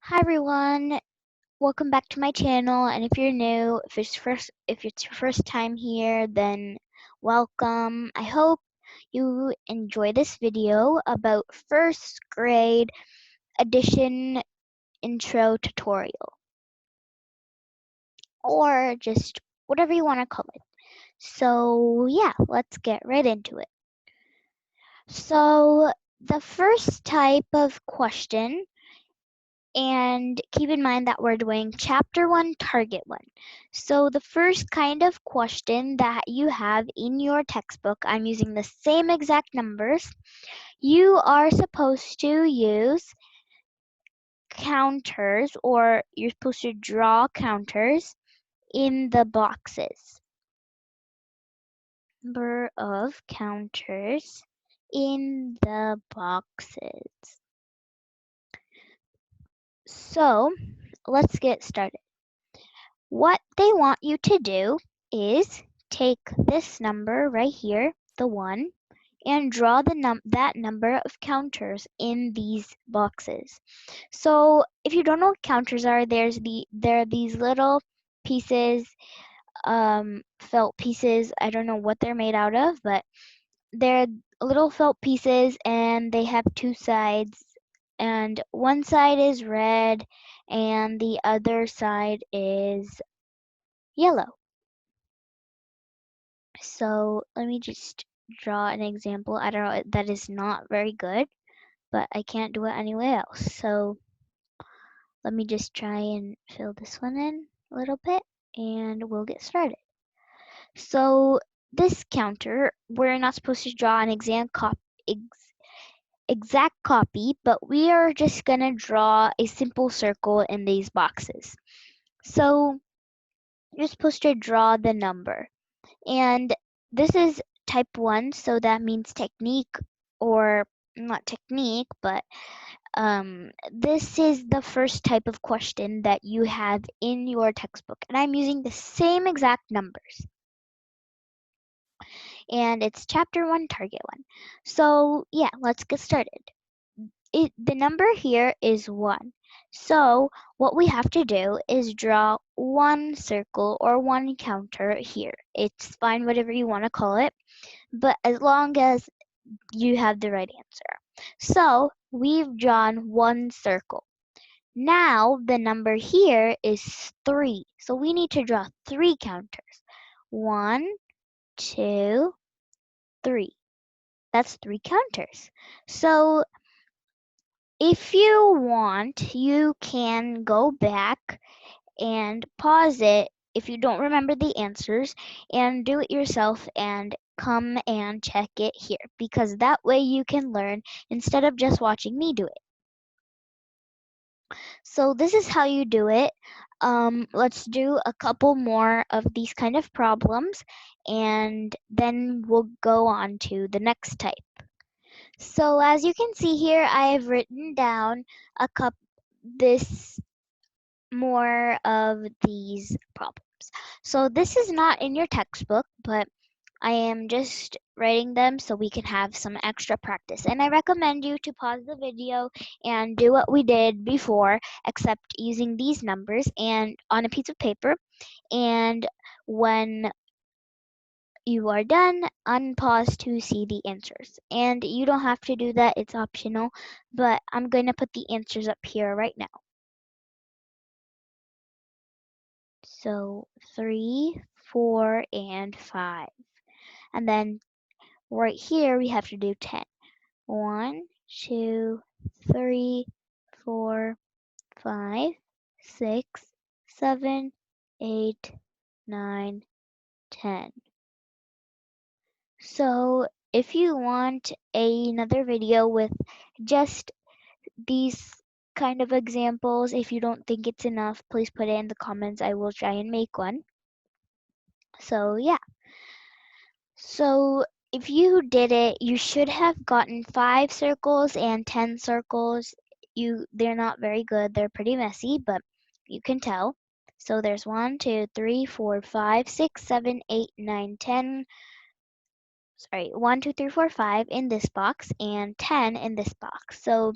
Hi everyone, welcome back to my channel. And if you're new, if it's your first time here, then welcome. I hope you enjoy this video about first grade addition intro tutorial, or just whatever you want to call it. So yeah, let's get right into it. So the first type of question, and keep in mind that we're doing chapter 1, target 1. So the first kind of question that you have in your textbook, I'm using the same exact numbers. You are supposed to use counters, or you're supposed to draw counters in the boxes. Number of counters in the boxes. So let's get started. What they want you to do is take this number right here, the 1, and draw that number of counters in these boxes. So if you don't know what counters are, there are these little pieces, felt pieces. I don't know what they're made out of, but they're little felt pieces, and they have two sides, and one side is red and the other side is yellow. So let me just draw an example. I don't know, that is not very good, but I can't do it anyway else. So let me just try and fill this one in a little bit and we'll get started. So this counter, we're not supposed to draw an exact copy, but we are just gonna draw a simple circle in these boxes. So you're supposed to draw the number. And this is type 1, so that means technique, or not technique, but this is the first type of question that you have in your textbook. And I'm using the same exact numbers. And it's chapter 1, target 1. So yeah, let's get started. The number here is 1. So what we have to do is draw one circle or one counter here. It's fine, whatever you want to call it, but as long as you have the right answer. So we've drawn one circle. Now the number here is 3. So we need to draw 3 counters. 1, 2, 3. That's 3 counters. So if you want, you can go back and pause it if you don't remember the answers and do it yourself and come and check it here, because that way you can learn instead of just watching me do it. So this is how you do it. Let's do a couple more of these kind of problems and then we'll go on to the next type. So as you can see here, I have written down this more of these problems. So this is not in your textbook, but I am just writing them so we can have some extra practice. And I recommend you to pause the video and do what we did before, except using these numbers and on a piece of paper. And when you are done, unpause to see the answers. And you don't have to do that, it's optional, but I'm going to put the answers up here right now. So 3, 4, and 5. And then right here we have to do 10. 1, 2, 3, 4, 5, 6, 7, 8, 9, 10. So if you want another video with just these kind of examples, if you don't think it's enough, please put it in the comments. I will try and make one. So yeah. So if you did it, you should have gotten 5 circles and 10 circles. They're not very good. They're pretty messy, but you can tell. So there's 1, 2, 3, 4, 5, 6, 7, 8, 9, 10. Sorry, 1, 2, 3, 4, 5 in this box and 10 in this box. So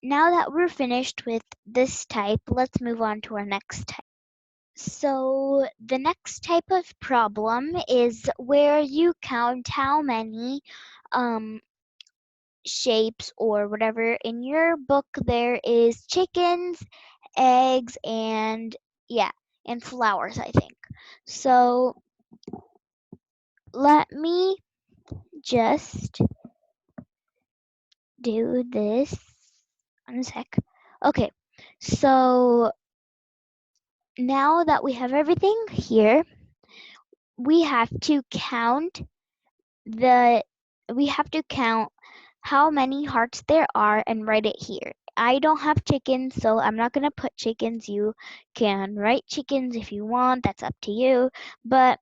now that we're finished with this type, let's move on to our next type. So the next type of problem is where you count how many shapes or whatever. In your book there is chickens, eggs, and yeah, and flowers, I think. So let me just do this one sec. Okay, so now that we have everything here, we have to count the we have to count how many hearts there are and write it here. I don't have chickens, so I'm not gonna put chickens. You can write chickens if you want, that's up to you. But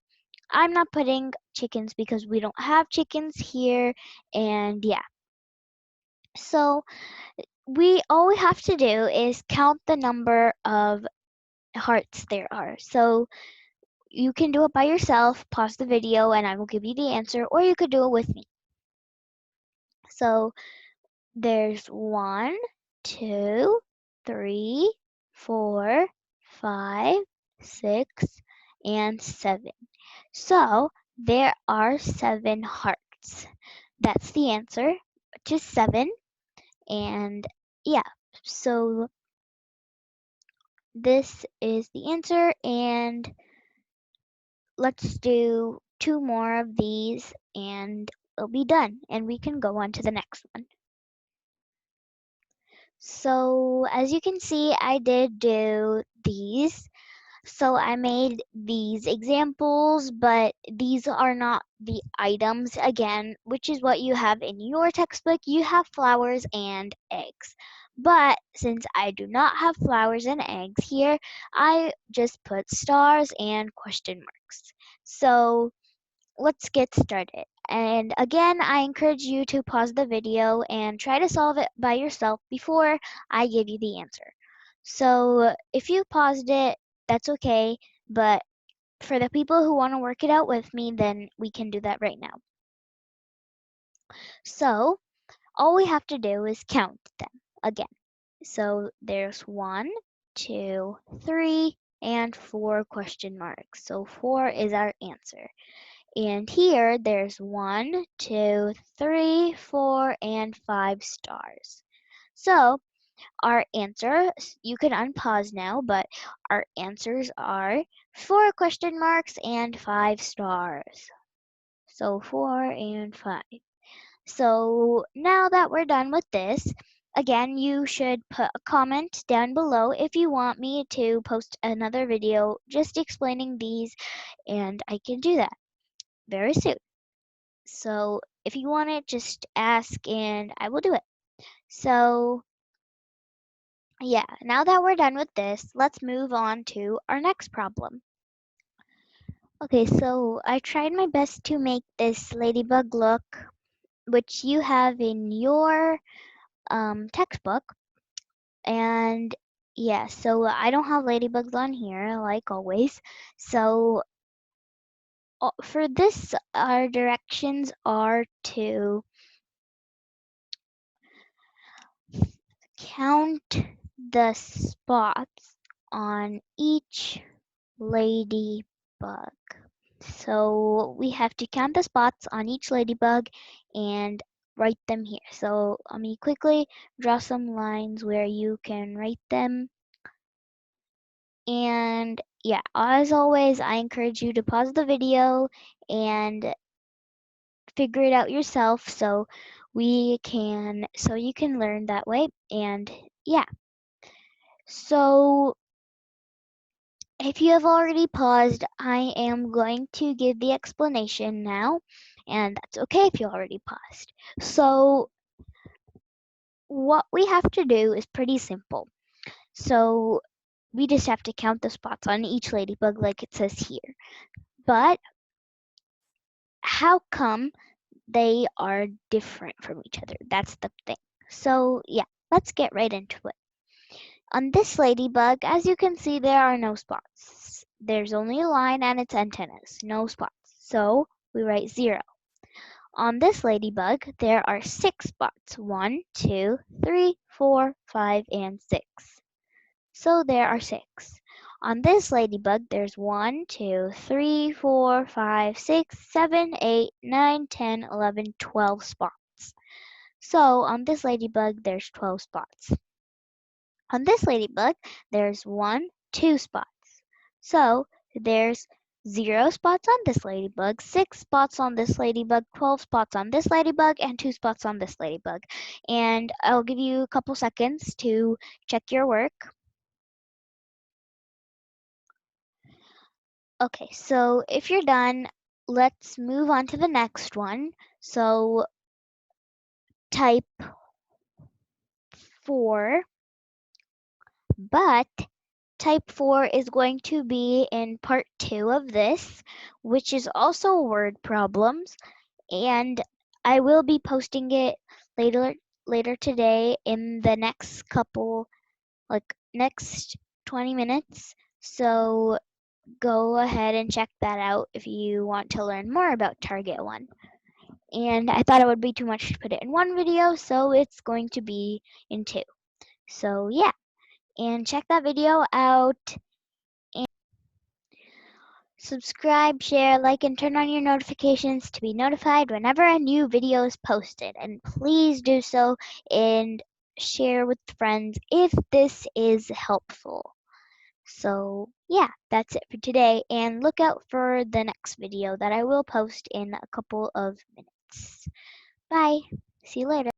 I'm not putting chickens because we don't have chickens here, and yeah. So all we have to do is count the number of hearts there are. So you can do it by yourself, pause the video, and I will give you the answer, or you could do it with me. So there's 1, 2, 3, 4, 5, 6, and 7. So there are 7 hearts. That's the answer, which is 7. And yeah, so this is the answer, and let's do 2 more of these and it'll be done, and we can go on to the next one. So as you can see, I did do these. So I made these examples, but these are not the items again, which is what you have in your textbook. You have flowers and eggs. But since I do not have flowers and eggs here, I just put stars and question marks. So let's get started. And again, I encourage you to pause the video and try to solve it by yourself before I give you the answer. So if you paused it, that's okay, but for the people who want to work it out with me, then we can do that right now. So all we have to do is count them again. So there's 1, 2, 3, and 4 question marks. So 4 is our answer. And here there's 1, 2, 3, 4, and 5 stars. So our answer, you can unpause now, but our answers are 4 question marks and 5 stars. So 4 and 5. So now that we're done with this, again, you should put a comment down below if you want me to post another video just explaining these, and I can do that very soon. So if you want it, just ask and I will do it. So yeah, now that we're done with this, let's move on to our next problem. Okay, so I tried my best to make this ladybug look, which you have in your textbook. And yeah, so I don't have ladybugs on here, like always. So for this, our directions are to count the spots on each ladybug. So we have to count the spots on each ladybug and write them here. So let me quickly draw some lines where you can write them. And yeah, as always, I encourage you to pause the video and figure it out yourself so you can learn that way. And yeah, so if you have already paused, I am going to give the explanation now, and that's okay if you already paused. So what we have to do is pretty simple. So we just have to count the spots on each ladybug like it says here. But how come they are different from each other? That's the thing. So yeah, let's get right into it. On this ladybug, as you can see, there are no spots. There's only a line and its antennas, no spots. So we write 0. On this ladybug, there are 6 spots. 1, 2, 3, 4, 5, and 6. So there are 6. On this ladybug, there's 1, 2, 3, 4, 5, 6, 7, 8, 9, 10, 11, 12 spots. So on this ladybug, there's 12 spots. On this ladybug, there's 1, 2 spots. So there's 0 spots on this ladybug, 6 spots on this ladybug, 12 spots on this ladybug, and 2 spots on this ladybug. And I'll give you a couple seconds to check your work. Okay, so if you're done, let's move on to the next one. So type 4, but type 4 is going to be in part 2 of this, which is also word problems, and I will be posting it later today in the next next 20 minutes. So go ahead and check that out if you want to learn more about Target 1. And I thought it would be too much to put it in one video, so it's going to be in 2. So yeah, and check that video out. And subscribe, share, like, and turn on your notifications to be notified whenever a new video is posted. And please do so and share with friends if this is helpful. So yeah, that's it for today, and look out for the next video that I will post in a couple of minutes. Bye. See you later.